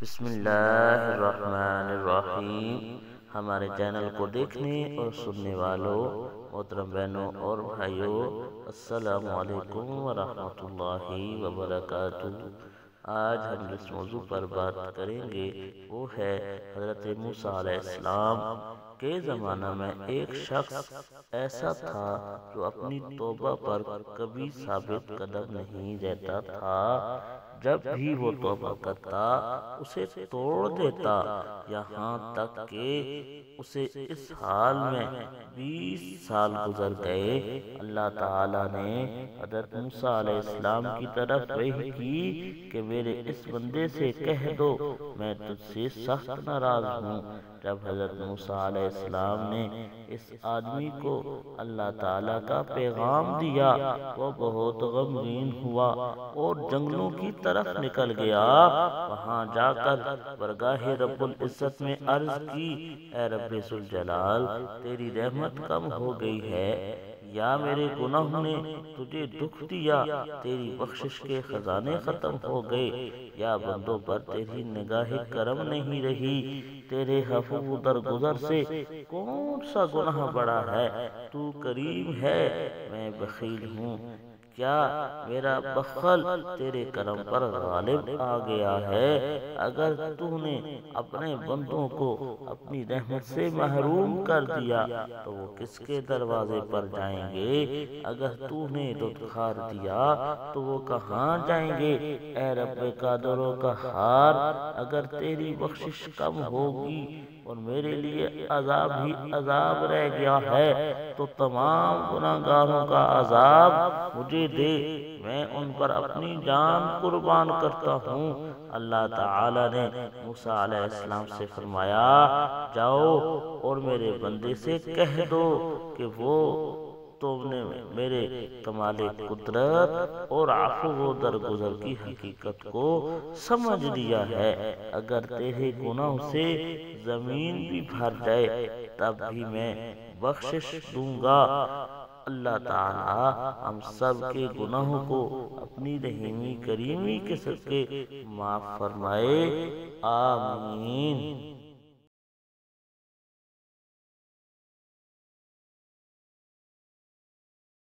بسم اللہ الرحمن الرحیم۔ ہمارے چینل کو دیکھنے اور سننے والوں محترم بہنوں اور بھائیوں، السلام علیکم ورحمۃ اللہ وبرکاتہ۔ آج ہم جس موضوع پر بات کریں گے وہ ہے حضرت موسیٰ علیہ السلام کے زمانہ میں ایک شخص ایسا تھا جو اپنی توبہ پر کبھی ثابت قدم نہیں رہتا تھا۔ جب بھی وہ توبہ کرتا اسے توڑ دیتا، یہاں تک کہ اسے اس حال میں 20 سال گزر گئے۔ اللہ تعالیٰ نے حضرت موسیٰ علیہ السلام کی طرف وحی کی کہ میرے اس بندے سے کہہ دو میں تجھ سے سخت ناراض ہوں۔ جب حضرت موسیٰ علیہ السلام نے اس آدمی کو اللہ تعالیٰ کا پیغام دیا، وہ بہت غمگین ہوا اور جنگلوں کی طرف نکل گیا۔ وہاں جا کر برگاہ رب العزت میں عرض کی، اے رب ذوالجلال، تیری رحمت کم ہو گئی ہے یا میرے گناہوں نے تجھے دکھ دیا؟ تیری بخشش کے خزانے ختم ہو گئے یا بندوں پر تیری نگاہ کرم نہیں رہی؟ تیرے عفو درگزر سے کون سا گناہ بڑا ہے؟ تو کریم ہے، میں بخیل ہوں۔ کیا میرا بخل تیرے کرم پر غالب آ گیا ہے؟ اگر تو نے اپنے بندوں کو اپنی رحمت سے محروم کر دیا تو وہ کس کے دروازے پر جائیں گے؟ اگر تو نے دھتکار دیا تو وہ کہاں جائیں گے؟ اے رب قادر و قہار، اگر تیری بخشش کم ہوگی اور میرے لیے عذاب ہی عذاب رہ گیا ہے تو تمام گناہگاروں کا عذاب مجھے دے، میں ان پر اپنی جان قربان کرتا ہوں۔ اللہ تعالیٰ نے موسیٰ علیہ السلام سے فرمایا، جاؤ اور میرے بندے سے کہہ دو کہ وہ تم نے میرے کمال قدرت اور عفو و درگزر کی حقیقت کو سمجھ لیا ہے۔ اگر تیرے گناہوں سے زمین بھی بھر جائے تب بھی میں بخشش دوں گا۔ اللہ تعالی ہم سب کے گناہوں کو اپنی رحیمی کریمی کے صدقے معاف فرمائے، آمین۔